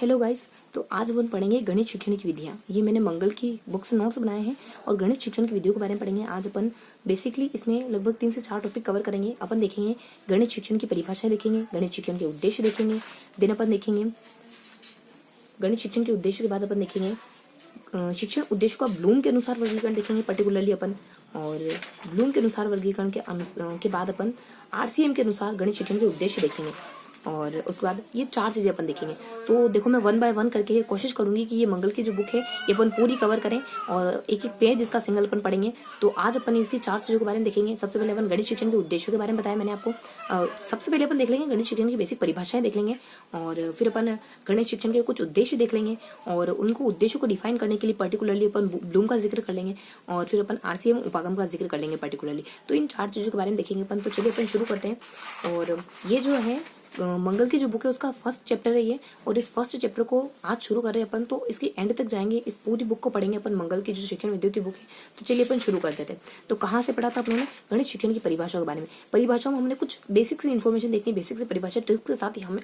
Hello guys. तो आज अपन पढ़ेंगे गणित शिक्षण की विधियाँ। ये मैंने मंगल की बुक से नोट्स बनाए हैं और गणित शिक्षण की विधियों के बारे में पढ़ेंगे। आज अपन बेसिकली इसमें लगभग 3 से 4 टॉपिक कवर करेंगे। अपन देखेंगे गणित शिक्षण की परिभाषाएं, देखेंगे गणित शिक्षण के उद्देश्य देखेंगे, देन अपन देखेंगे गणित शिक्षण के उद्देश्य के बाद अपन देखेंगे शिक्षण उद्देश्य का ब्लूम के अनुसार वर्गीकरण देखेंगे पर्टिकुलरली अपन, और ब्लूम के अनुसार वर्गीकरण के बाद अपन आरसीएम के अनुसार गणित शिक्षण के उद्देश्य देखेंगे। और उसके बाद ये 4 चीजें अपन देखेंगे। तो देखो मैं 1 बाय 1 करके कोशिश करूंगी कि ये मंगल की जो बुक है ये अपन पूरी कवर करें और एक एक पेज इसका सिंगल अपन पढ़ेंगे। तो आज अपन इसकी 4 चीजों के बारे में देखेंगे। सबसे पहले अपन गणित शिक्षण के उद्देश्यों के बारे में बताया मैंने आपको। सबसे पहले अपन देख लेंगे गणित शिक्षण की बेसिक परिभाषाएं देख लेंगे, और फिर अपन गणित शिक्षण के कुछ उद्देश्य देख लेंगे और उनको उद्देश्यों को डिफाइन करने के लिए पर्टिकुलरली अपन ब्लूम का जिक्र कर लेंगे, और फिर अपन आरसीएम उपागम का जिक्र कर लेंगे पर्टिकुलरली। तो इन 4 चीजों के बारे में देखेंगे अपन। तो चलिए अपन शुरू करते हैं। और ये जो है मंगल की जो बुक है उसका फर्स्ट चैप्टर है ये, और इस फर्स्ट चैप्टर को आज शुरू कर रहे हैं अपन। तो इसके एंड तक जाएंगे, इस पूरी बुक को पढ़ेंगे अपन, मंगल की जो शिक्षण विधियों की बुक है। तो चलिए अपन शुरू कर देते हैं। तो कहाँ से पढ़ा था अपनों ने? गणित शिक्षण की परिभाषा के बारे में। परिभाषा में हमने कुछ बेसिक से इन्फॉर्मेशन देखनी, बेसिक से परिभाषा ट्रिक्स के साथ ही हमें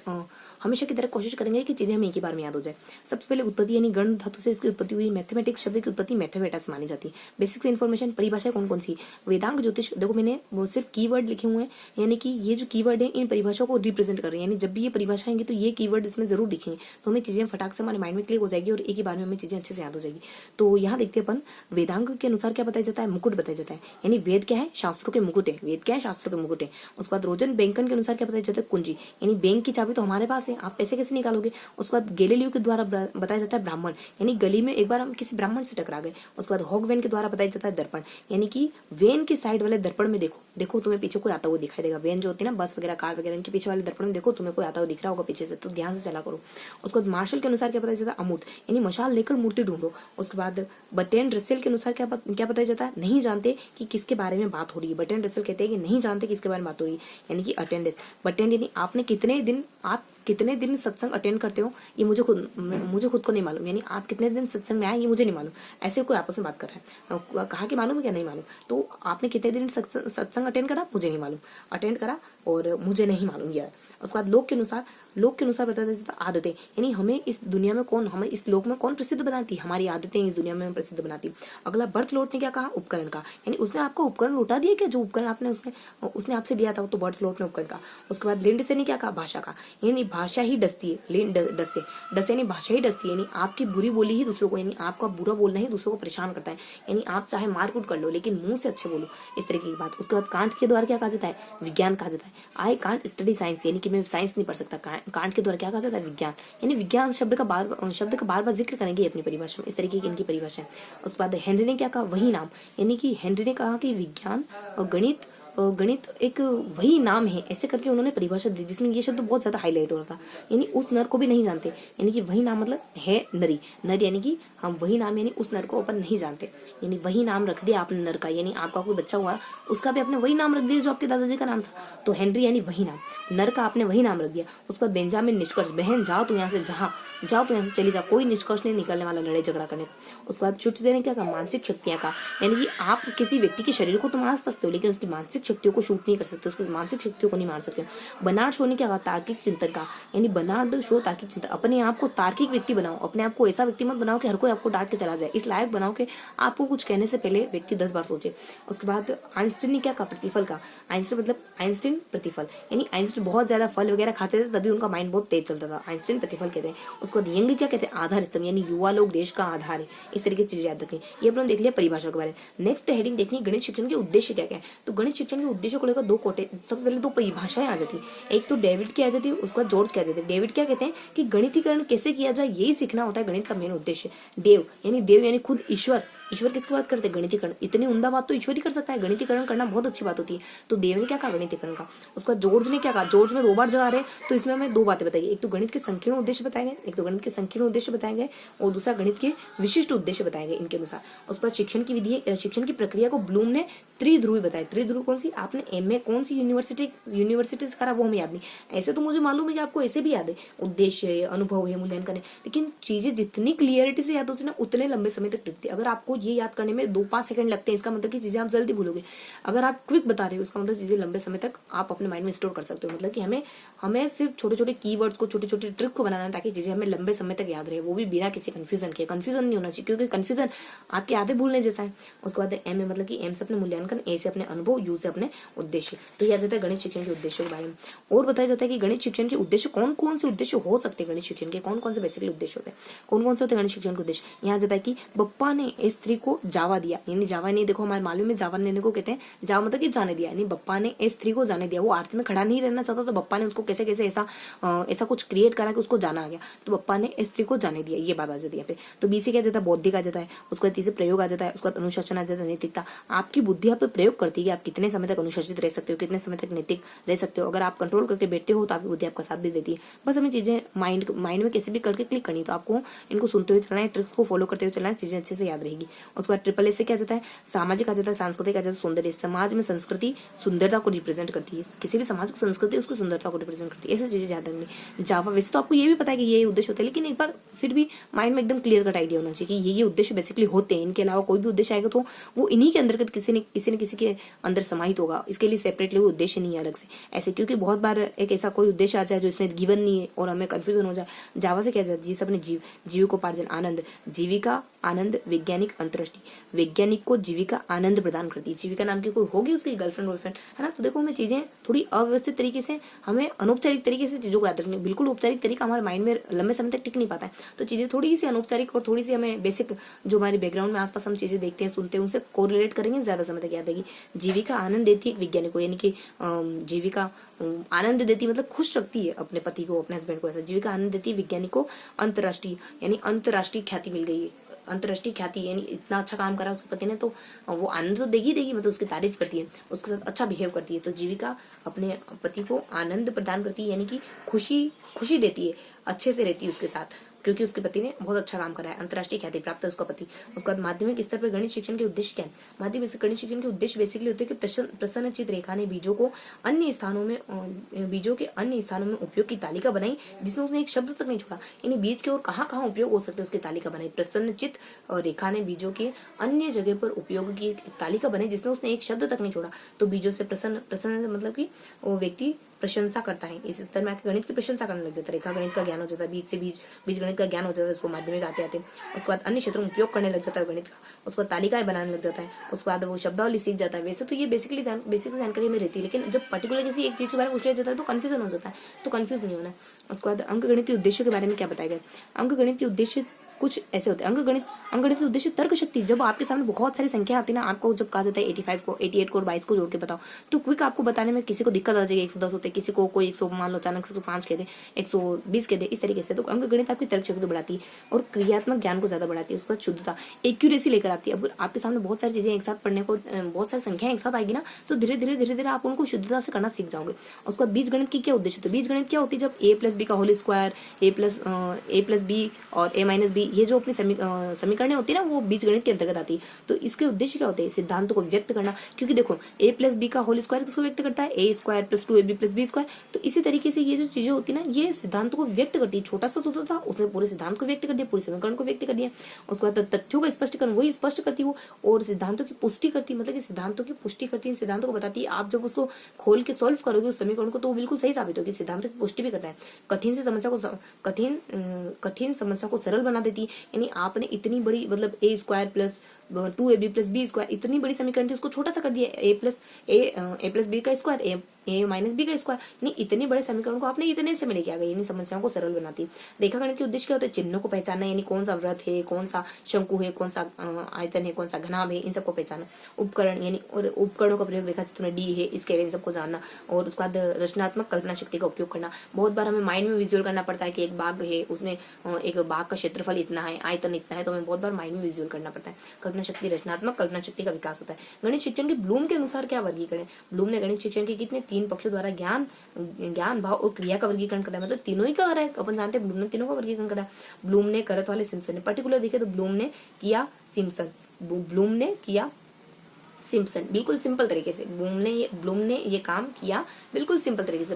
हमेशा की तरह कोशिश करेंगे कि चीजें हमें एक ही बार में याद हो जाए। सबसे पहले उत्पत्ति, यानी गण धातु से इसकी उत्पत्ति हुई। मैथमेटिक्स शब्द की उत्पत्ति मैथमेटिक्स मानी जाती है। बेसिक से इन्फॉर्मेशन, परिभाषा कौन कौन सी? वेदांग ज्योतिष, देखो मैंने वो सिर्फ कीवर्ड लिखे हुए हैं, यानी कि ये जो कीवर्ड है इन परिभाषाओं को रिप्रेजेंट कर रहे हैं। यानी जब भी ये परिभाषा आएंगे तो ये कीवर्ड इसमें जरूर दिखेंगे, तो हमें चीजें फटाक से हमारे माइंड में क्लिक हो जाएगी और एक ही बार में हमें चीजें अच्छे से याद हो जाएगी। तो यहाँ देखते हैं अपन वेदांग के अनुसार क्या बताया जाता है? मुकुट बताया जाता है। यानी वेद क्या है? शास्त्रों के मुकुट है। वेद क्या है? शास्त्रों के मुकुट है। उसके बाद रोजन बैंकन के अनुसार क्या बताया जाता है? कुंजी, यानी बैंक की चाबी तो हमारे पास है, आप पैसे कैसे निकालोगे? उसके बाद गैलीलियो के द्वारा बताया जाता है ब्राह्मण, यानी गली में एक बार हम किसी ब्राह्मण से टकरा गए। उसके बाद हॉगवेन के द्वारा बताया जाता है दर्पण, यानी कि वेन की साइड वाले दर्पण में देखो, देखो तुम्हें पीछे कोई आता हुआ दिखाई देगा। वेन जो होती है ना, बस वगैरह कार वगैरह, इनके पीछे वाले दर्पण में देखो तुम्हें कोई आता हुआ दिख रहा होगा पीछे से, तो ध्यान से चला करो। उसके बाद मार्शल के अनुसार क्या बताया जाता है? अमूर्त, यानी मशाल लेकर मूर्ति ढूंढो। उसके बाद बर्ट्रैंड रसेल के अनुसार क्या बताया जाता है? नहीं जानते कि किसके बारे में बात हो रही है। बर्ट्रैंड रसेल कहते हैं कि नहीं जानते किसके बारे में बात हो रही है, यानी कि अटेंडेंस। बर्ट्रैंड यानी आपने कितने दिन सत्संग अटेंड करते हो, ये मुझे खुद को नहीं मालूम, यानी आप कितने दिन सत्संग में आए ये मुझे नहीं मालूम। ऐसे कोई आपस में बात कर रहा है, कहा कि मालूम है क्या? नहीं मालूम। तो आपने कितने दिन सत्संग अटेंड करा? मुझे नहीं मालूम। अटेंड करा और मुझे नहीं मालूम यार। उसके बाद लोक के अनुसार बताया जाता है आदतें, यानी हमें इस दुनिया में हमें इस लोक में कौन प्रसिद्ध बनाती? हमारी आदतें इस दुनिया में प्रसिद्ध बनाती। अगला बर्थ लॉट ने क्या कहा? उपकरण का, यानी उसने आपको उपकरण लौटा दिया क्या? जो उपकरण आपने उसने आपसे लिया था तो बर्थ लॉट ने उपकरण का। उसके बाद लिंड से ने क्या कहा? भाषा का, यानी भाषा ही डसती है। लिंड डस यानी भाषा ही डसती है, यानी आपकी बुरी बोली ही दूसरों को, यानी आपका बुरा बोलना ही दूसरों को परेशान करता है। यानी आप चाहे मारकूट कर लो लेकिन मुंह से अच्छे बोलो, इस तरीके की बात। उसके बाद कांट के द्वारा क्या कहा जाता है? विज्ञान कहा जाता है। आई कांट स्टडी साइंस, यानी कि मैं साइंस नहीं पढ़ सकता। कांट के द्वारा क्या कहा जाता है? विज्ञान, यानी विज्ञान शब्द का बार बार जिक्र करेंगे अपनी परिभाषा में। इस तरीके की इनकी परिभाषा है। उसके बाद हेनरी ने क्या कहा? वही नाम, यानी कि हेनरी ने कहा कि विज्ञान और गणित एक वही नाम है, ऐसे करके उन्होंने परिभाषा दी जिसमें ये शब्द बहुत ज्यादा हाईलाइट हो रहा था। यानी उस नर को भी नहीं जानते, यानी कि वही नाम मतलब है नरी, यानी कि हम वही नाम, यानी उस नर को अपन नहीं जानते, यानी वही नाम रख दिया आपने नर का। यानी आपका कोई बच्चा हुआ उसका भी आपने वही नाम रख दिया जो आपके दादाजी का नाम था। तो हेनरी यानी वही नाम, नर का आपने वही नाम रख दिया। उसके बाद बेंजामिन निष्कर्ष, बहन जाओ तो यहाँ से चली जा, कोई निष्कर्ष नहीं निकलने वाला लड़ाई झगड़ा करने का। उसके बाद शुचिता ने क्या कहा? मानसिक शक्तियां का, यानी कि आप किसी व्यक्ति के शरीर को तो मार सकते हो लेकिन उसकी मानसिक शक्तियों को शूट नहीं कर सकते, उसकी मानसिक शक्तियों को नहीं मार सकते। बर्नार्ड शो ने क्या कहा? तार्किक चिंतन का, यानी बर्नार्ड शो तार्किक चिंतन, अपने आप को तार्किक व्यक्ति बनाओ, अपने आप को ऐसा व्यक्ति मत बनाओ कि हर कोई आपको डांट के चला जाए। इस लायक बनाओ कि आपको कुछ कहने से पहले व्यक्ति 10 बार सोचे। उसके बाद आइंस्टीन ने क्या कहा? प्रतिफल का। आइंस्टीन प्रतिफल, यानी आइंस्टीन बहुत ज्यादा फल वगैरह खाते थे तभी उनका माइंड बहुत तेज चलता था, आइंस्टीन प्रतिफल कहते हैं। उसके बाद यंग क्या कहते हैं? आधार स्तंभ, यानी युवा लोग देश का आधार है। इस तरीके की चीजें याद रखें। ये अपने देख लिया परिभाषा के बारे में। नेक्स्ट हेडिंग देखनी गणित शिक्षण के उद्देश्य क्या क्या है। तो गणित शिक्षण के उद्देश्य को लेकर सबसे पहले 2 परिभाषाएं आ जाती है। एक तो डेविड की आ जाती है, उसके बाद जॉर्ज की आ जाती है। डेविड क्या कहते हैं कि गणितीकरण कैसे किया जाए यही सीखना होता है गणित का मेन उद्देश्य। देव यानी खुद ईश्वर किसकी बात करते हैं? गणितीकरण। इतनी उम्दा बात तो ईश्वर ही कर सकता है, गणितीकरण करना बहुत अच्छी बात होती है। तो देव ने क्या कहा? गणितीकरण का। उसके बाद जॉर्ज ने क्या कहा? जॉर्ज में 2 बार जगह आ रहे तो इसमें हमें 2 बातें बताइए। एक तो गणित के संकीर्ण उद्देश्य बताएंगे, और दूसरा गणित के विशिष्ट उद्देश्य बताएंगे इनके अनुसार। उसके बाद शिक्षण की विधि, शिक्षण की प्रक्रिया को ब्लूम ने त्रिध्रुवी बताया। त्रिध्रुव कौन सी? सी आपने एमए कौन सी यूनिवर्सिटी से करा वो हमें याद नहीं। ऐसे तो मुझे मालूम है कि आपको ऐसे भी याद है, उद्देश्य है, अनुभव है, मूल्यांकन है, लेकिन चीजें जितनी क्लियरिटी से याद होती है ना उतने लंबे समय तक टिकती है। अगर आपको ये याद करने में 2-5 सेकंड लगते हैं, इसका मतलब कि चीजें आप जल्दी भूलोगे। अगर आप क्विक बता रहे हो, इसका मतलब चीजें लंबे समय तक आप अपने माइंड में स्टोर कर सकते हो। मतलब कि हमें सिर्फ छोटे छोटे कीवर्ड्स को, छोटे छोटे ट्रिक को बनाना है ताकि चीजें हमें लंबे समय तक याद रहे, वो भी बिना किसी कंफ्यूजन के। कंफ्यूजन नहीं होना चाहिए, क्योंकि कंफ्यूजन आपके आधे भूलने जैसा है। उसके बाद एम है, मतलब कि एम से अपने मूल्यांकन, ए से अपने अनुभव, यू से अपने उद्देश्य। तो ये आ जाता है गणित शिक्षण के उद्देश्यों के बारे में। और बताया जाता है कि गणित शिक्षण के उद्देश्य कौन कौन से उद्देश्य हो सकते हैं, गणित शिक्षण के कौन कौन से बेसिकली उद्देश्य होते हैं, कौन कौन से होते हैं गणित शिक्षण के उद्देश्य। यहाँ जाता है कि बप्पा ने इस स्त्री को जावा दिया, यानी जावा नहीं, देखो हमारे मालूम में जावा लेने को कहते हैं, जावा मतलब कि जाने दिया, यानी बप्पा ने इस स्त्री को जाने दिया। वो आरती में खड़ा नहीं रहना चाहता, तो बप्पा ने उसको कैसे कैसे ऐसा कुछ क्रिएट करा कि उसको जाना आ गया, तो बप्पा ने इस स्त्री को जाने दिया। ये बात आ जाती है यहाँ पे। तो बी से क्या जाता है, बौद्धिक आ जाता है। उसके बाद तीसरे प्रयोग आ जाता है। उसके बाद अनुशासन आ जाता है, नैतिकता। आपकी बुद्धि आप पे प्रयोग करती है कि आप कितने समय तक अनुशासित रह सकते हो, कितने समय तक नैतिक रह सकते हो। अगर आप कंट्रोल करके बैठते हो तो आपकी बुद्धि आपका साथ भी देती है। बस हमें चीजें माइंड में कैसे भी करके क्लिक करनी, तो आपको इनको सुनते हुए चलना है, ट्रिक्स को फॉलो करते हुए चलना है, चीजें अच्छे से याद रहेगी। उसके बाद ट्रिपल ए से क्या जाता है, सामाजिक आ जाता है, सांस्कृतिक आ जाता है, सौंदर्य। समाज में संस्कृति सुंदरता को रिप्रेजेंट करती है, किसी भी समाज की संस्कृति उसकी सुंदरता को रिप्रेजेंट करती है। ऐसी चीजें याद रखनी। जावा वैसे तो आपको ये भी पता है कि ये उद्देश्य होते हैं, लेकिन एक बार फिर भी माइंड में एकदम क्लियर कट आइडिया होना चाहिए कि ये उद्देश्य बेसिकली होते हैं। इनके अलावा कोई भी उद्देश्य आएगा तो वो इन्हीं के अंतर्गत किसी न किसी के अंदर समाहित होगा। इसके लिए सेपरेटली वो उद्देश्य नहीं है अलग से ऐसे, क्योंकि बहुत बार एक ऐसा कोई उद्देश्य आ जाए जो इसमें गिवन नहीं है और हमें कंफ्यूजन हो जाए। जावा से क्या जाता है, जिस अपने जीविकोपार्जन, आनंद, जीविका, आनंद, वैज्ञानिक, अंतर्दृष्टि। वैज्ञानिक को जीविका आनंद प्रदान करती है। जीविका नाम की कोई होगी उसकी गर्लफ्रेंड बॉयफ्रेंड, है ना। तो देखो हमें चीजें थोड़ी अव्यवस्थित तरीके से, हमें अनौपचारिक तरीके से चीजों को याद रखनी। बिल्कुल औपचारिक तरीका हमारे माइंड में लंबे समय तक टिक नहीं पाता है। तो चीजें थोड़ी सी अनौपचारिक और थोड़ी सी हमें बेसिक, जो हमारे बैकग्राउंड में आसपास हम चीजें देखते हैं, सुनते हैं, उनसे कोरिलेट करेंगे, ज्यादा समय तक याद रहेगी। जीविका आनंद देती है एक वैज्ञानिक को, यानी कि जीविका आनंद देती है, मतलब खुश रखती है अपने पति को, अपने हस्बैंड को। ऐसा जीविका आनंद देती है वैज्ञानिक को। अंतर्राष्ट्रीय, यानी अंतर्राष्ट्रीय ख्याति मिल गई है। अंतर्राष्ट्रीय ख्याति यानी इतना अच्छा काम करा उसके पति ने, तो वो आनंद तो देगी, मतलब उसकी तारीफ करती है, उसके साथ अच्छा बिहेव करती है। तो जीविका अपने पति को आनंद प्रदान करती है, यानी कि खुशी देती है, अच्छे से रहती है उसके साथ, क्योंकि उसके पति ने बहुत अच्छा काम करा है। अंतर्राष्ट्रीय ख्याति प्राप्त है उसका पति। उसके बाद माध्यमिक स्तर पर गणित शिक्षण के उद्देश्य क्या है। माध्यमिक गणित शिक्षण के उद्देश्य बेसिकली होते हैं कि प्रसन्नचित रेखा ने बीजों के अन्य स्थानों में उपयोग की तालिका बनाई, जिसमें उसने एक शब्द तक नहीं छोड़ा, यानी बीज के और कहाँ कहाँ उपयोग हो सकते हैं उसकी तालिका बनाई। प्रसन्नचित रेखा ने बीजों के अन्य जगह पर उपयोग की एक तालिका बनाई, जिसमें उसने एक शब्द तक नहीं छोड़ा। तो बीजों से प्रसन्न मतलब कि वो व्यक्ति प्रशंसा करता है। इस स्तर में आके गणित की प्रशंसा करने लग जाता है, रेखा गणित का ज्ञान हो जाता है, बीज गणित का ज्ञान हो जाता है उसको माध्यमिक आते आते। उसके बाद अन्य क्षेत्रों में उपयोग करने लग जाता है गणित का। उसके बाद तालिकाएं बनाने लग जाता है। उसके बाद वो शब्दावली सीख जाता है। वैसे तो ये बेसिक जानकारी में रहती है, लेकिन जब पर्टिकुलर किसी एक चीज के बारे में पूछ लिया जाता है तो कंफ्यूजन हो जाता है, तो कंफ्यूज नहीं होना है। उसके बाद अंक गणित के उद्देश्य के बारे में क्या बताया गया। अंक गणित के उद्देश्य कुछ ऐसे होते हैं। अंकगणित के उद्देश्य तर्क शक्ति। जब आपके सामने बहुत सारी संख्या आती है ना, आपको जब कहा जाता है 85 को 88 को और 22 को जोड़ के बताओ, तो क्विक आपको बताने में किसी को दिक्कत आ जाएगी। 110 होते, किसी को कोई 100 मान लो अचानक से 105 कह दे, 120 कह दे, इस तरीके से। तो अंकगणित आपकी तर्क शक्ति बढ़ाती है और क्रियात्मक ज्ञान को ज्यादा बढ़ाती है। उसके बाद शुद्धता, एक्यूरेसी लेकर आती है। अब आपके सामने बहुत सारी चीजें एक साथ पढ़ने को, बहुत सारी संख्या एक साथ आएगी ना, तो धीरे धीरे आप उनको शुद्धता से करना सीख जाओगे। उसके बाद बीज गणित की क्या उद्देश्य। तो बीज गणित क्या होती है, जब a+b का होल स्क्वायर, a+b और a-b, ये जो अपनी समीकरण होती है ना, वो बीजगणित के अंतर्गत आती है। तो इसके उद्देश्य क्या होते हैं, सिद्धांतों को व्यक्त करना। क्योंकि देखो a+b का होल स्क्वायर किसको व्यक्त करता है, a² + 2ab + b²। तो इसी तरीके से ये जो चीजें होती है ना, ये सिद्धांतों को व्यक्त करती है। छोटा सा सूत्र था, उसने पूरे सिद्धांत को व्यक्त कर दिया, पूरे समीकरण को व्यक्त कर दिया। उसके बाद तथ्यों का स्पष्टीकरण, वही स्पष्ट करती है वो, और सिद्धांतों की पुष्टि करती है, मतलब कि सिद्धांतों की पुष्टि करती है, सिद्धांतों को बताती है। आप जब उसको खोल के सॉल्व करोगे उस समीकरण को, तो वो बिल्कुल सही साबित होगी। सिद्धांतों की पुष्टि भी करता है। कठिन समस्या को सरल बना देती है, यानी आपने इतनी बड़ी, मतलब a² + 2ab + b² इतनी बड़ी समीकरण थी, उसको छोटा सा कर दिया, a+b का स्क्वायर, a-b का स्क्वायर, यानी इतने बड़े समीकरण को आपने इतने से में लेके आ गए, यानी समस्याओं को सरल बनाती है। रेखा गणित के उद्देश्य क्या होते हैं, चिन्हों को पहचानना, यानी कौन सा वृत्त है, कौन सा शंकु है, कौन सा आयतन है, कौन सा घनाभ है, इन सबको पहचानना। उपकरण, यानी और उपकरणों का प्रयोग, रेखा चित्र में डी है, इसके इन सबको जानना। और उसके बाद रचनात्मक कल्पना शक्ति का उपयोग करना। बहुत बार हमें माइंड में विजुअल करना पड़ता है कि एक बाग है, उसमें एक बाग का क्षेत्रफल इतना है, आयतन इतना है, तो हमें बहुत बार माइंड में विजुअल करना पड़ता है। कल्पना शक्ति, रचनात्मक कल्पना शक्ति का विकास होता है। गणित शिक्षण के ब्लूम के अनुसार क्या वर्गीकरण है। ब्लूम ने गणित शिक्षण के कितने 3 पक्षों द्वारा ज्ञान, भाव और क्रिया का वर्गीकरण करा है, मतलब तीनों ही का करा है। अपन जानते हैं ब्लूम ने तीनों का वर्गीकरण करा है। ब्लूम ने करत वाले सिम्पसन ने, पर्टिकुलर देखे तो ब्लूम ने किया सिम्पसन, बिल्कुल सिंपल तरीके से ब्लूम ने ये काम किया बिल्कुल सिंपल तरीके से।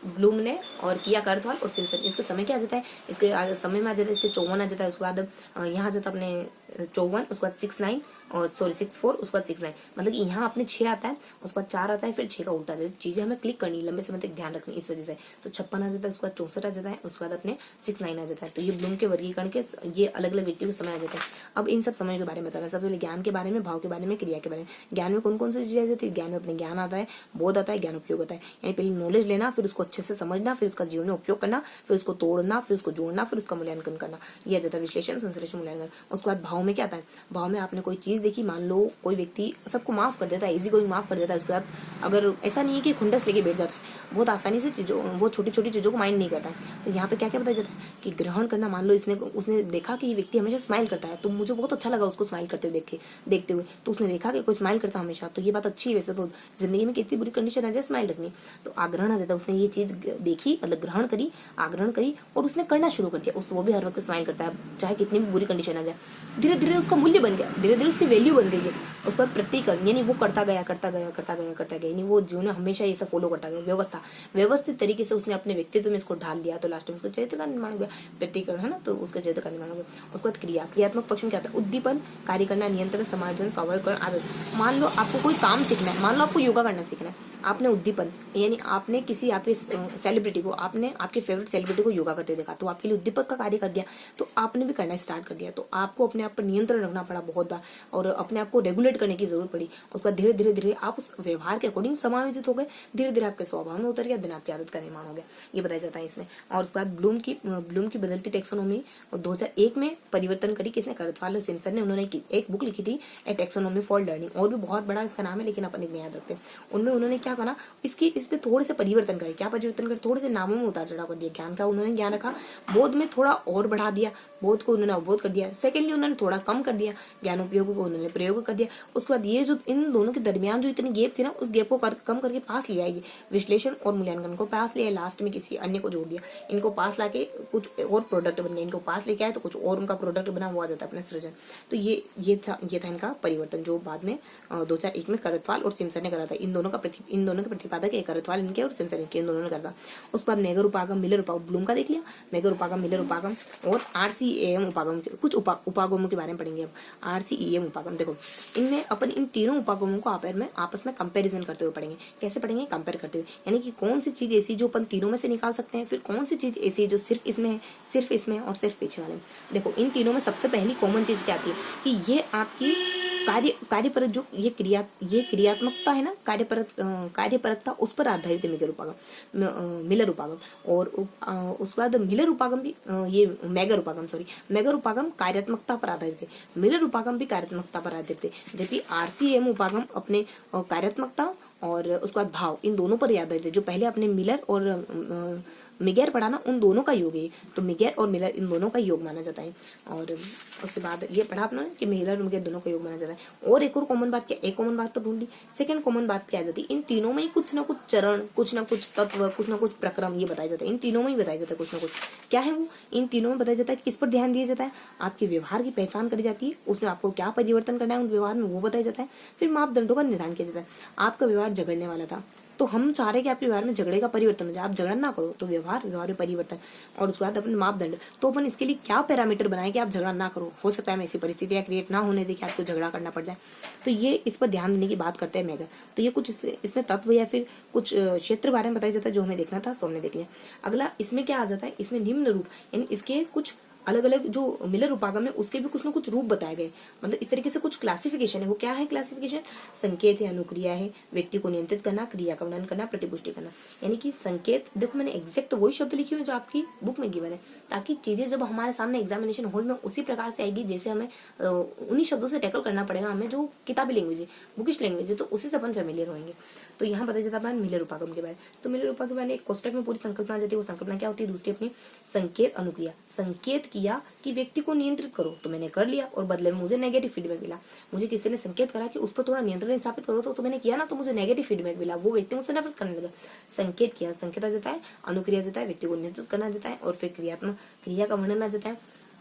ब्लूम ने और किया का अर्थवाल और सिम्पसन। इसके समय क्या आ जाता है, इसके समय में आ जाता है इसके 54 आ जाता है। उसके बाद यहाँ आ जाता है अपने 54, उसके बाद 69 और 64, उसके बाद 69, मतलब कि यहाँ अपने 6 आता है, उसके बाद 4 आता है, फिर 6 का उल्टा आता है। चीजें हमें क्लिक करनी लंबे समय तक ध्यान रखनी, इस वजह से। तो 56 आ जाता है, उसके बाद 64 आ जाता है, उसके बाद अपने 69 आ जाता है। तो ये ब्लूम के वर्गीकरण के ये अलग अलग व्यक्तियों के समय आ जाते हैं। अब इन सब समय के बारे में बताना, सबसे पहले ज्ञान के बारे में, भाव के बारे में, क्रिया के बारे में। ज्ञान में कौन कौन सी चीजें आ जाती है, ज्ञान में अपने ज्ञान आता है, बोध आता है, ज्ञान उपयोग आता है। यानी पहले नॉलेज लेना, फिर उसको अच्छे से समझना, फिर उसका जीवन में उपयोग करना, फिर उसको तोड़ना, फिर उसको जोड़ना, फिर उसका मूल्यांकन करना, यह आ जाता है विश्लेषण, संश्लेषण, मूल्यांकन। उसके बाद भाव में क्या आता है, भाव में आपने कोई चीज देखी, मान लो कोई व्यक्ति सबको माफ कर देता है, इजी गोइंग माफ कर देता है। उसके बाद अगर ऐसा नहीं है कि खुंडस लेके बैठ जाता है, बहुत आसानी से चीजों, वो छोटी छोटी चीजों को माइंड नहीं करता है। तो यहाँ पे क्या क्या बताया जाता है कि ग्रहण करना, मान लो उसने देखा कि ये व्यक्ति हमेशा स्माइल करता है, तो मुझे बहुत अच्छा लगा उसको स्माइल करते हुए देखते हुए। तो उसने देखा कि कोई स्माइल करता है हमेशा, तो ये बात अच्छी है। वैसे तो जिंदगी में कितनी बुरी कंडीशन आ जाए स्माइल रखनी, तो आग्रहण आ जाता है। उसने ये चीज देखी, मतलब ग्रहण करी, आग्रहण करी, और उसने करना शुरू कर दिया। वो भी हर वक्त स्माइल करता है, चाहे कितनी भी बुरी कंडीशन आ जाए। धीरे धीरे उसका मूल्य बन गया, धीरे धीरे उसकी वैल्यू बन गई है। उस पर प्रतिकर्म, यानी वो करता गया, यानी वो जीवन में हमेशा ये सब फॉलो करता गया। व्यवस्थित तरीके से उसने अपने व्यक्तित्व में इसको ढाल लिया, तो लास्ट में उसका चरित्र का निर्माण हो गया। प्रतिकरण है ना, तो उसका चरित्र का निर्माण हो गया। उसके बाद क्रियात्मक पक्ष में क्या होता है, उद्दीपन, कार्य करना, नियंत्रण, समायोजन, स्वाभाविकरण, आदत। मान लो आपको कोई काम सीखना है, मान लो आपको योगा करना सीखना है, आपने उद्दीपन, यानी आपने किसी आपके सेलिब्रिटी को, आपने आपके फेवरेट सेलिब्रिटी को योगा करते देखा, तो आपके लिए उद्दीपक का कार्य कर दिया, तो आपने भी करना स्टार्ट कर दिया। तो आपको अपने आप पर नियंत्रण रखना पड़ा बहुत बार, और अपने आप को रेगुलेट करने की जरूरत पड़ी। उसके बाद धीरे धीरे आप उस व्यवहार के अकॉर्डिंग समायोजित हो गए, धीरे धीरे आपके स्वभाव में उतर गया, दिन आपकी आदत का निर्माण हो गया, ये बताया जाता है इसमें। और उसके बाद ब्लूम की बदलती टेक्सोनोमी 2001 में परिवर्तन करी किसने, करथवाल और सिम्पसन ने। उन्होंने एक बुक लिखी थी, ए टेक्सोनोमी फॉर लर्निंग, और भी बहुत बड़ा इसका नाम है, लेकिन अपन इतना याद रखते हैं। उनमें उन्होंने क्या करा, इस पे थोड़े से परिवर्तन करे। क्या परिवर्तन करे, थोड़े से नामों में उतार चढ़ाव कर दिया। ज्ञान का उन्होंने ज्ञान रखा, बोध में थोड़ा और बढ़ा दिया, बोध को उन्होंने अवबोध कर दिया। सेकेंडली उन्होंने थोड़ा कम कर दिया, ज्ञान उपयोग को उन्होंने प्रयोग कर दिया। उसके बाद ये जो इन दोनों के दरमियान जो इतनी गैप थी ना, उस गैप को कम करके पास लिया है, विश्लेषण और मूल्यांकन को पास लिया, लास्ट में किसी अन्य को जोड़ दिया। इनको पास लाके कुछ और प्रोडक्ट बन गए, इनको पास लेके आए तो कुछ और उनका प्रोडक्ट बना, वो आ जाता है अपना सृजन। तो ये था इनका परिवर्तन, जो बाद में 2001 में करथवाल और सिम्पसन ने करा था। इन दोनों के प्रतिपादक है करथवाल इनके, और सिम्पसन इनके, इन दोनों ने करा था। उसके बाद मेगर उपागम, मिलर उपागम, ब्लूम का देख लिया, मेगर उपागम, मिलर उपागम और RCEM उपागम, कुछ उपागमों के बारे में पढ़ेंगे अब। RCEM उपागम, देखो इनमें अपन इन तीनों उपागमों को आपस में कंपैरिजन करते हुए पढ़ेंगे। कैसे पढ़ेंगे, कंपेयर करते हुए, यानी कि कौन सी चीज ऐसी जो अपन तीनों में से निकाल सकते हैं, फिर कौन सी चीज ऐसी जो सिर्फ इसमें है, सिर्फ इसमें और सिर्फ पीछे वाले में। देखो इन तीनों में सबसे पहली कॉमन चीज क्या आती है कि ये आपकी कार्यपरक जो ये क्रियात्मकता है ना, कार्यपरकता, उस पर आधारित है मिलर उपागम। और उसके बाद मिलर उपागम भी ये मेगर उपागम कार्यात्मकता पर आधारित है, मिलर उपागम भी कार्यात्मकता पर आधारित है। जबकि RCEM उपागम अपने कार्यात्मकता और उसके बाद भाव, इन दोनों पर आधारित है। जो पहले अपने मिलर और मिगेर पढ़ा ना, उन दोनों का योग है, तो मिगेर और मिलर इन दोनों का योग माना जाता है। और उसके बाद ये पढ़ा आपने कि मिलर और मिगेर दोनों का योग माना जाता है। और एक और कॉमन बात क्या, एक कॉमन बात तो ढूंढ ली, सेकंड कॉमन बात क्या आ जाती है, इन तीनों में ही कुछ ना कुछ चरण, कुछ ना कुछ तत्व, कुछ ना कुछ प्रक्रम ये बताया जाता है। इन तीनों में ही बताया जाता है कुछ ना कुछ। क्या है वो, इन तीनों में बताया जाता है कि किस पर ध्यान दिया जाता है, आपके व्यवहार की पहचान करी जाती है, उसमें आपको क्या परिवर्तन करना है उन व्यवहार में, वो बताया जाता है। फिर मापदंडों का निर्धारण किया जाता है। आपका व्यवहार झगड़ने वाला था, तो हम चाह रहे हैं कि आपके व्यवहार में झगड़े का परिवर्तन हो जाए, आप झगड़ा ना करो, तो व्यवहार में परिवर्तन। और उसके बाद अपन मापदंड, तो अपन इसके लिए क्या पैरामीटर बनाए कि आप झगड़ा ना करो। हो सकता है ऐसी परिस्थितियां क्रिएट ना होने दे कि आपको झगड़ा करना पड़ जाए, तो ये इस पर ध्यान देने की बात करते हैं मेगर। तो ये कुछ इसमें तत्व या फिर कुछ क्षेत्र बारे में बताया जाता है जो हमें देखना था, सो हमने देख लिया। अगला इसमें क्या आ जाता है, इसमें निम्न रूप, यानी इसके कुछ अलग अलग जो मिलर उपागम है उसके भी कुछ ना कुछ रूप बताए गए, मतलब इस तरीके से कुछ क्लासिफिकेशन है। वो क्या है क्लासिफिकेशन, संकेत है, अनुक्रिया है, व्यक्ति को नियंत्रित करना, क्रिया का वर्णन करना, प्रतिपुष्टि करना। यानी कि संकेत, देखो मैंने एग्जैक्ट वही शब्द लिखे हुए जो आपकी बुक में गिवन है, ताकि चीजें जब हमारे सामने एग्जामिनेशन हॉल में उसी प्रकार से आएगी जैसे हमें उन्हीं शब्दों से टैकल करना पड़ेगा हमें, जो किताबी लैंग्वेज है, बुकिश लैंग्वेज है, तो उसी से अपन फेमिलियर होंगे। तो यहाँ बताया जाता है मिलर उपागम के बारे में। तो मिलर उपागम के बारे में एक कोष्टक में पूरी संकल्पना आ जाती है। वो संकल्पना क्या होती है, दूसरी अपनी संकेत अनुक्रिया। संकेत किया कि व्यक्ति को नियंत्रित करो, तो मैंने कर लिया और बदले में मुझे नेगेटिव फीडबैक मिला। मुझे किसी ने संकेत करा कि उस पर थोड़ा नियंत्रण स्थापित करो, तो मैंने किया ना, तो मुझे नेगेटिव फीडबैक मिला, वो व्यक्ति मुझसे नफरत करने लगा। संकेत किया, संकेत आ जाता है, अनुक्रिया आ जाता है, व्यक्ति को नियंत्रित करना जाता है, और फिर क्रिया का वर्णन आ जाता है।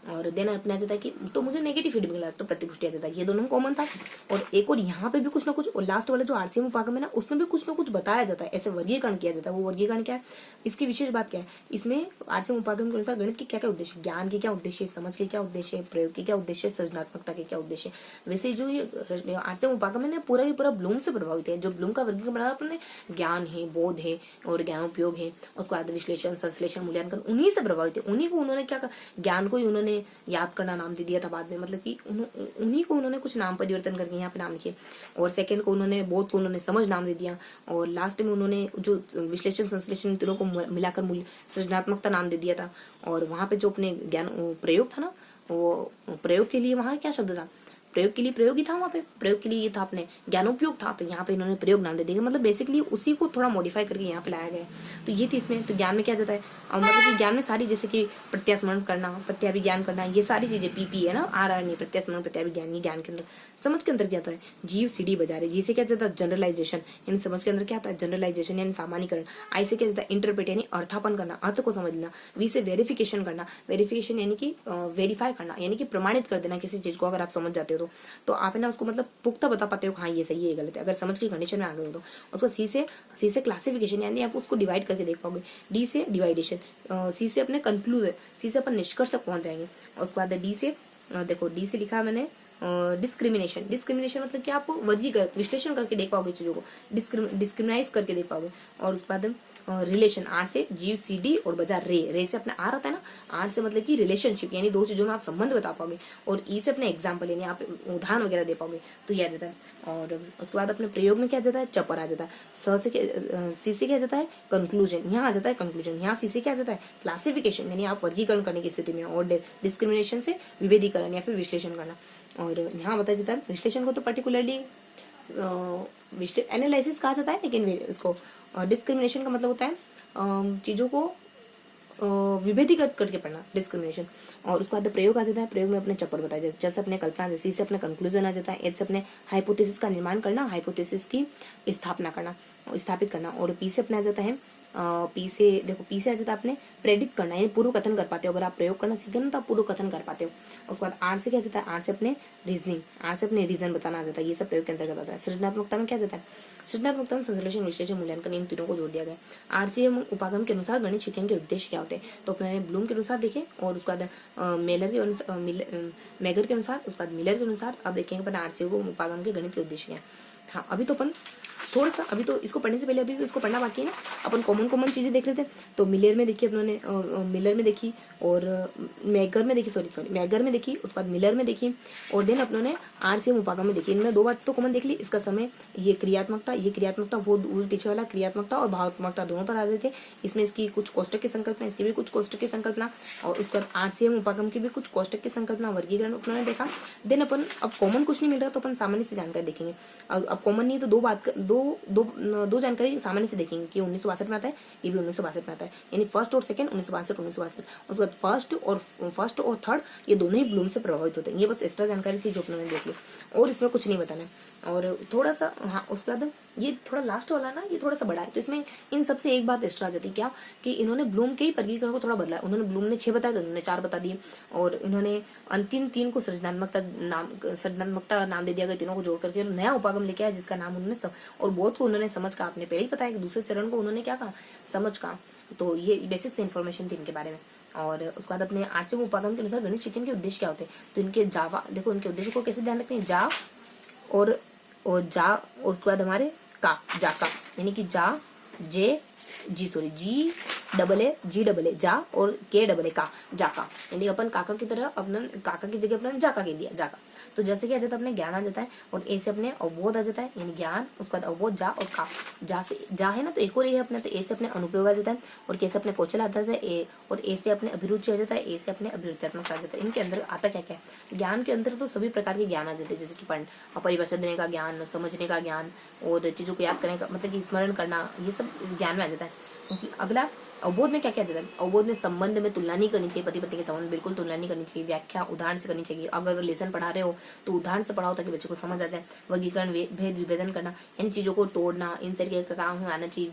और देन अपने आ जाता है कि तो मुझे नेगेटिव फीडबैक मिला तो प्रतिपुष्टि आ जाता है, ये दोनों कॉमन था। और एक और यहाँ पे भी कुछ ना कुछ, और लास्ट वाला जो आरसीएम उपागम है ना उसमें भी कुछ ना कुछ बताया जाता है, ऐसे वर्गीकरण किया जाता है। वो वर्गीकरण क्या है, इसकी विशेष बात क्या है, इसमें आरसीएम उपागम के अनुसार गणित के क्या क्या उद्देश्य, ज्ञान के क्या उद्देश्य, समझ के क्या उद्देश्य, प्रयोग के क्या उद्देश्य, सृजनात्मकता के क्या उद्देश्य। वैसे जो ये आरसीएम उपागम है ना पूरा ही पूरा ब्लूम से प्रभावित है। जो ब्लूम का वर्गीकरण बना अपने ज्ञान है, बोध है और ज्ञानोपयोग है, उसके बाद विश्लेषण, संश्लेषण, मूल्यांकन उन्हीं से प्रभावित है। उन्हीं को उन्होंने क्या, ज्ञान को ही उन्होंने याद करना नाम दे दिया था बाद में, मतलब कि उन्हीं को उन्होंने कुछ नाम परिवर्तन करके यहाँ पे नाम लिखे। और सेकंड को उन्होंने, बोध को उन्होंने समझ नाम दे दिया। और लास्ट में उन्होंने जो विश्लेषण, संश्लेषण तीनों को मिलाकर मूल्य, सृजनात्मकता नाम दे दिया था। और वहां पे जो अपने ज्ञान प्रयोग था ना, वो प्रयोग के लिए वहां क्या शब्द था, प्रयोग के लिए प्रयोग ही था, वहां पे प्रयोग के लिए ये था अपने ज्ञानोपयोग था, तो यहाँ पे इन्होंने प्रयोग नाम दे दिया। मतलब बेसिकली उसी को थोड़ा मॉडिफाई करके यहाँ पे लाया गया है। तो ये थी इसमें। तो ज्ञान में क्या जाता है, मतलब कि ज्ञान में सारी, जैसे कि प्रत्यास्मरण करना, प्रत्याभिज्ञान करना, ये सारी चीजें पीपी है ना, आर नहीं, प्रत्यास्मरण, प्रत्याभिज्ञान, ये ज्ञान के अंदर। समझ के अंदर क्या आता है, जीव सीढ़ी बजारे, जी से क्या जाता है जनरलाइजेशन, यानी समझ के अंदर क्या आता है जनरलाइजेशन यानी सामान्यकरण। आई से क्या जाता है इंटरप्रेट यानी अर्थापन करना, अर्थ को समझना। वी से वेरिफिकेशन करना, वेरिफिकेशन यानी कि वेरीफाई करना, यानी कि प्रमाणित कर देना किसी चीज को, अगर आप समझ जाते हो तो आप ना उसको मतलब पुख्ता बता पाते हो, हाँ ये सही है ये गलत है, अगर समझ की कंडीशन में आ गए हो तो। उसको सी से क्लासिफिकेशन यानी आप उसको डिवाइड करके देख पाओगे। डी से डिवाइडेशन, सी से अपने कंक्लूजन, सी से अपन निष्कर्ष तक पहुंच जाएंगे। और उसके बाद डी से देखो, डी से लिखा मैंने डिस्क्रिमिनेशन। डिस्क्रिमिनेशन मतलब कि आप वर्गीकरण, विश्लेषण करके देख पाओगे चीजों को, डिस्क्रिमिनाइज करके देख पाओगे। और उसके बाद रिलेशन, आर से जीव सी डी और बजा रे से अपने आर आता है ना, आर से मतलब कि रिलेशनशिप यानी दो चीजों में आप संबंध बता पाओगे। और ई से अपने एग्जाम्पल यानी आप उदाहरण वगैरह दे पाओगे, तो ये आ जाता है। और उसके बाद अपने प्रयोग में क्या जाता है, चपर आ जाता है। स से सी से क्या जाता है कंक्लूजन, यहाँ आ जाता है कंक्लूजन। यहाँ सी से क्या जाता है क्लासिफिकेशन यानी आप वर्गीकरण करने की स्थिति में। और डिस्क्रिमिनेशन से विभेदीकरण या फिर विश्लेषण करना। और यहाँ बताया जाता है विश्लेषण को तो पर्टिकुलरली एनालिसिस कहा जाता है, लेकिन इसको डिस्क्रिमिनेशन का मतलब होता है चीजों को विभेदीकृत करके पढ़ना, डिस्क्रिमिनेशन। और उसके बाद प्रयोग आ जाता है, प्रयोग में अपने चपर बताया जाता है, जैसे अपने कल्पना, जैसे से अपने कंक्लूजन आ जाता है, एच से अपने हाइपोथेसिस का निर्माण करना, हाइपोथेसिस की स्थापना करना, स्थापित करना। और पी से अपने आ जाता है पी से देखो, पी से आ जाता है आपने प्रेडिक्ट करना यानी पूर्व कथन कर पाते हो, अगर आप प्रयोग करना सीखे ना तो आप पूर्व कथन कर पाते हो। उसके बाद आर से क्या जाता है, आर से अपने रीजनिंग, आर से अपने रीजन बताना आ जाता है, ये सब प्रयोग के अंतर्गत आता है। सृजनात्मकता में क्या जाता है, सृजनात्मकता में संश्लेषण, विश्लेषण, मूल्यांकन, इन तीनों को जोड़ दिया गया। आरसीएम उपागम के अनुसार गणित शिक्षण के उद्देश्य क्या होते हैं, तो अपने ब्लूम के अनुसार देखें, और उसके बाद मैगर के अनुसार, उसके बाद मिलर के अनुसार। अब देखेंगे अपन आरसीएम उपागम के गणित के उद्देश्य क्या है। हाँ, अभी तो अपन थोड़ा सा, अभी तो इसको पढ़ने से पहले अभी इसको पढ़ना बाकी है ना, अपन कॉमन चीजें देख रहे थे। तो मिलर में देखी अपनों ने, मिलर में देखी, और मैगर में देखी, सॉरी मैगर में देखी, उसके बाद मिलर में देखी, और देन अपनों ने आरसीएम उपागम में देखी। इनमें दो बात तो कॉमन देख ली, इसका समय, ये क्रियात्मकता, वो पीछे वाला क्रियात्मकता और भावात्मकता दोनों पर आ रहे थे। इसमें इसकी कुछ कोष्टक की संकल्पना, इसकी भी कुछ कोष्टक की संकल्पना, और उसके बाद आरसीएम उपागम की भी कुछ कोष्टक की संकल्पना, वर्गीकरण उन्होंने देखा। देन अपन अब कॉमन कुछ नहीं मिल रहा तो अपन सामान्य से जानकारी देखेंगे। अब कॉमन नहीं तो दो जानकारी सामान्य से देखेंगे कि 1962 में आता है, ये भी 1962 में आता है, यानी फर्स्ट और सेकंड 1962। उसके बाद फर्स्ट और थर्ड ये दोनों ही ब्लूम से प्रभावित होते हैं। ये बस एक्स्ट्रा जानकारी थी जो अपने देख ली, और इसमें कुछ नहीं बताना है। और थोड़ा सा, हाँ, उसके बाद ये थोड़ा लास्ट वाला ना, ये थोड़ा सा बड़ा है, तो इसमें इन सबसे एक बात एक्स्ट्रा आ जाती है, क्या कि इन्होंने ब्लूम के ही वर्गीकरण को थोड़ा बदला है। उन्होंने ब्लूम ने 6 बताया तो उन्होंने 4 बता दिए, और इन्होंने अंतिम 3 को सृजनात्मकता नाम दे दिया गया, तीनों को जोड़ करके नया उपागम लेके आया जिसका नाम उन्होंने और बोध को उन्होंने समझ का, आपने पहले ही बताया कि दूसरे चरण को उन्होंने क्या कहा, समझ का। तो ये बेसिक से इन्फॉर्मेशन थी इनके बारे में। और उसके बाद अपने आरसीएम उपागम के अनुसार गणित शिक्षण के उद्देश्य क्या होते हैं, तो इनके जावा, देखो इनके उद्देश्य को कैसे ध्यान रखते हैं, जा और जा, और उसके बाद हमारे का, जाका, यानी कि जा, J G, sorry G double A, G double A, जा, और के डबल ए, का, जाका, यानी अपन काका की तरह अपना, काका की जगह अपने जाका कह दिया, जाका। तो जैसे क्या आ जाता है अपने ज्ञान आ जाता है, और ए से अपने अवबोध आ जाता है, यानी ज्ञान, उसके बाद अवबोध, जा, और का, जा से जा है ना, तो एक और ए है अपने, तो ए से अपने अनुप्रयोग आ जाता है, और के से अपने कौशल आता है, ए, और ए से अपने अभिरुचि आ जाता है, ए से अपने अभिरुचात्मक आ जाता है। इनके अंदर आता क्या क्या है, ज्ञान के अंदर तो सभी प्रकार के ज्ञान आ जाते हैं, जैसे कि परिभाषा देने का ज्ञान, समझने का ज्ञान, और चीजों को याद करने का, मतलब कि स्मरण करना, ये सब ज्ञान में आ जाता है। अगला अवबोध में क्या क्या जाता है? अवबोध में संबंध में तुलना नहीं करनी चाहिए, पति पत्नी के संबंध बिल्कुल तुलना नहीं करनी चाहिए। व्याख्या उदाहरण से करनी चाहिए। अगर लेसन पढ़ा रहे हो तो उदाहरण से पढ़ाओ ताकि बच्चे को समझ आ जाए। वर्गीकरण, भेद विभेदन करना, इन चीजों को तोड़ना, इन तरीके का काम हमें आना चाहिए।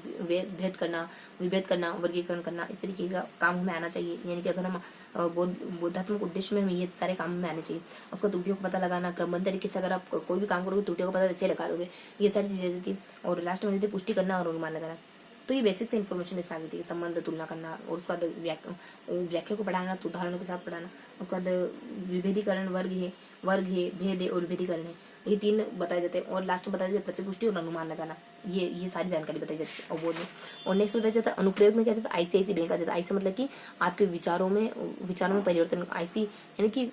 भेद करना, विभेद करना, वर्गीकरण करना, इस तरीके का काम हमें आना चाहिए। यानी कि अगर हम बोधात्मक उद्देश्य में हमें ये सारे काम में आने चाहिए। उसका त्रुटियों को पता लगाना, क्रमबद्ध तरीके से अगर आप कोई भी काम करोगे त्रुटियों का पता वैसे लगा दोगे। ये सारी चीजें देती। और लास्ट में देती पुष्टि करना और अनुमान लगाना। तो ये बेसिक से इन्फॉर्मेशन इसमें आ जाती है। संबंध, तुलना करना, और उसके बाद व्याख्या को पढ़ाना, तो उदाहरणों के साथ पढ़ाना। उसके बाद विभेदीकरण, वर्ग है, भेद है और विभेदीकरण है, ये 3 बताए जाते हैं। और लास्ट में बताया जाता है प्रतिपुष्टि और अनुमान लगाना। ये सारी जानकारी बताई जाती है अवबोध में। और नेक्स्ट बताया जाता है अनुप्रयोग में क्या जाता है? IC बैंक आ जाता है। IC मतलब कि आपके विचारों में परिवर्तन। IC यानी कि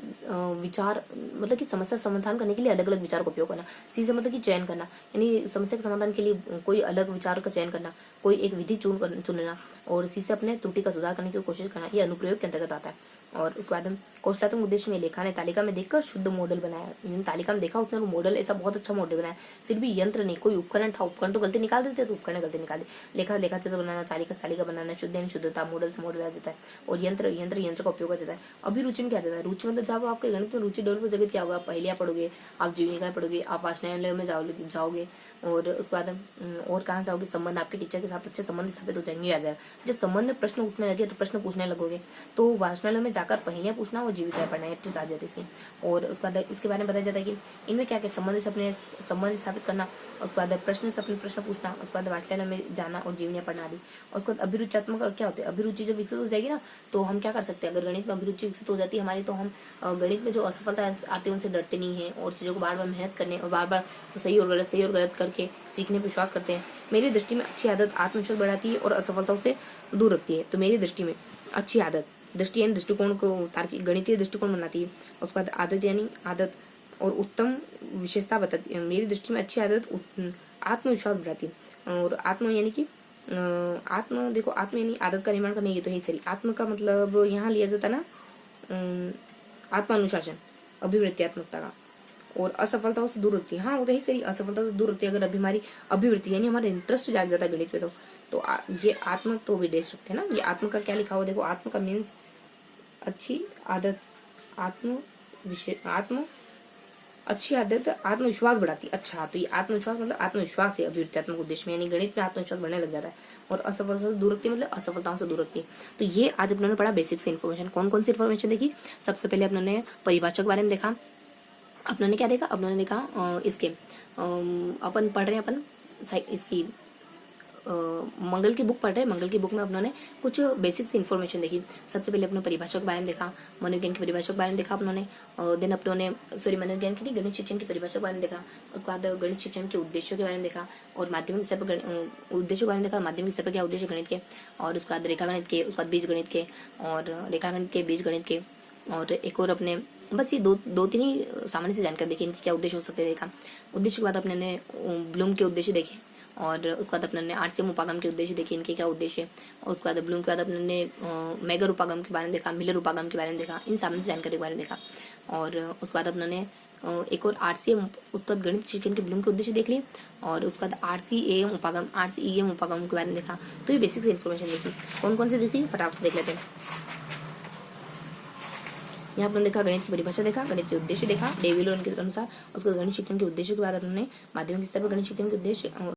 विचार मतलब कि समस्या समाधान करने के लिए अलग अलग विचार का उपयोग करना। C से मतलब कि चयन करना, यानी समस्या के समाधान के लिए कोई अलग विचार का चयन करना, कोई एक विधि चुनना। और C से अपने त्रुटि का सुधार करने की कोशिश करना। ये अनुप्रयोग के अंतर्गत आता है। और उसके बाद हम कौशलात्मक उद्देश्य में लेखा ने तालिका में देखकर शुद्ध मॉडल बनाया। जिन तालिका में देखा उसने मॉडल ऐसा बहुत अच्छा मॉडल बनाया। फिर भी यंत्र नहीं, कोई उपकरण था, उपकरण तो गलती निकाल देते, तो उपकरण गलती निकाल दे। लेखा चित्र बनाना, तालिका से तालिका बनाना, शुद्ध शुद्धता, मॉडल से मॉडल आ जाता है। और यंत्र का उपयोग आ जाता है। अभिरुचि में क्या जाता है? रुचि मतलब जब आपके गणित में रुचि डेवलप हो जाएगी क्या होगा? पहलियां पढ़ोगे, आप जीवनिका पढ़ोगे, आप वाचनालय में जाओगे। और उसके बाद और कहाँ जाओगे? संबंध, आपके टीचर के साथ अच्छे संबंध स्थापित हो जाएंगे। आ जाएगा जब संबंध में प्रश्न उठने लगे तो प्रश्न पूछने लगोगे, तो वाचनालय में जाकर पहेलियां पूछना और जीविका पढ़ना है, आ जाती है। और उसके बाद इसके बारे में बताया जाता है कि इनमें क्या क्या संबंध स्थापित करना, उसके बाद प्रश्न से अपने प्रश्न पूछना, उसके बाद वाचनालय में जाना और जीवनियां पढ़ना आदि। और उसके बाद अभिरुचात्मक क्या होता है? अभिरुचि जब विकसित हो जाएगी ना, तो हम क्या कर सकते हैं? अगर गणित में अभिरुचि विकसित हो जाती है हमारी, तो हम गणित में जो असफलता आती है उनसे डरते नहीं है और चीज़ों को बार बार मेहनत करने और बार बार सही और गलत करके सीखने पर विश्वास करते हैं। मेरी दृष्टि में अच्छी आदत आत्मविश्वास बढ़ाती है और असफलताओं से दूर रखती है। तो मेरी दृष्टि में अच्छी आदत, दृष्टि यानी दृष्टिकोण को तार्किक गणितीय दृष्टिकोण बनाती है। उसके बाद आदत यानी आदत और उत्तम विशेषता बताती है। मेरी दृष्टि में अच्छी आदत आत्मविश्वास बढ़ाती है। और आत्म यानी कि देखो आत्म यानी आदत का निर्माण करना, ये तो है सही। आत्म का मतलब यहाँ लिया जाता ना आत्मानुशासन, अभिवृत्तियात्मकता का। और असफलताओं से दूर रखती है। हाँ वो तो ही सही, असफलताओं से दूर रखती है। अगर अभी हमारी अभिवृत्ति यानी हमारा इंटरेस्ट जाग जाता है गणित पे, तो ये आत्म तो भी दे सकते हैं ना। ये आत्म का क्या लिखा हुआ देखो, आत्म का मीन्स अच्छी आदत, आत्म अच्छी आदत आत्मविश्वास बढ़ाती है। अच्छा, तो ये आत्मविश्वास मतलब आत्मविश्वास है अभिवृत्त्यात्मक उद्देश्य में, यानी गणित में आत्मविश्वास बढ़ने लग जाता है। और असफलता से दूर रखती है मतलब असफलताओं से दूर रखती है। तो ये आज अपनों ने पढ़ा बेसिक से इन्फॉर्मेशन। कौन कौन सी इन्फॉर्मेशन देखी? सबसे पहले अपनों ने परिभाषा के बारे में देखा। अपनों ने क्या देखा? अपनों ने देखा इसके अपन पढ़ रहे हैं अपन इसकी मंगल की बुक पढ़ रहे हैं। मंगल की बुक में अपनों ने कुछ बेसिक्स इन्फॉर्मेशन देखी। सबसे पहले अपने परिभाषा के बारे में देखा, मनोविज्ञान की परिभाषा के बारे में देखा अपनों ने। देन अपनों ने मनोविज्ञान की नहीं, गणित शिक्षण की परिभाषा के बारे में देखा। उसके बाद गणित शिक्षण के उद्देश्यों के बारे में देखा और माध्यमिक स्तर पर उद्देश्यों के बारे में देखा, माध्यमिक स्तर पर क्या उद्देश्य गणित के। और उसके बाद रेखा गणित के, उसके बाद बीज गणित के, और रेखा गणित के, बीज गणित के। और एक और अपने बस ये दो तीन ही सामान्य से जानकारी देखी, इनके क्या उद्देश्य हो सकते हैं देखा। उद्देश्य के बाद अपने ने ब्लूम के उद्देश्य देखे। और उसके बाद अपने ने RCM उपागम के उद्देश्य देखे, इनके क्या उद्देश्य है। और उसके बाद ब्लूम के बाद अपने ने मैगर उपागम के बारे में देखा, मिलर उपागम के बारे में देखा, इन सामान्य से जानकारी के बारे में देखा। और उसके बाद अपने ने एक और RCM, उसके बाद गणित शिक्षण के ब्लूम के उद्देश्य देख लिए। और उसके बाद RCEM उपागम के बारे में देखा। तो ये बेसिक से इन्फॉर्मेशन देखी। कौन कौन से देखी फटाफट से देख लेते हैं। यहाँ पर देखा गणित की परिभाषा देखा, गणित के उद्देश्य देखा डेविलो के अनुसार। उसके गणित शिक्षण के उद्देश्य के बाद अपने माध्यमिक स्तर पर गणित शिक्षण के उद्देश्य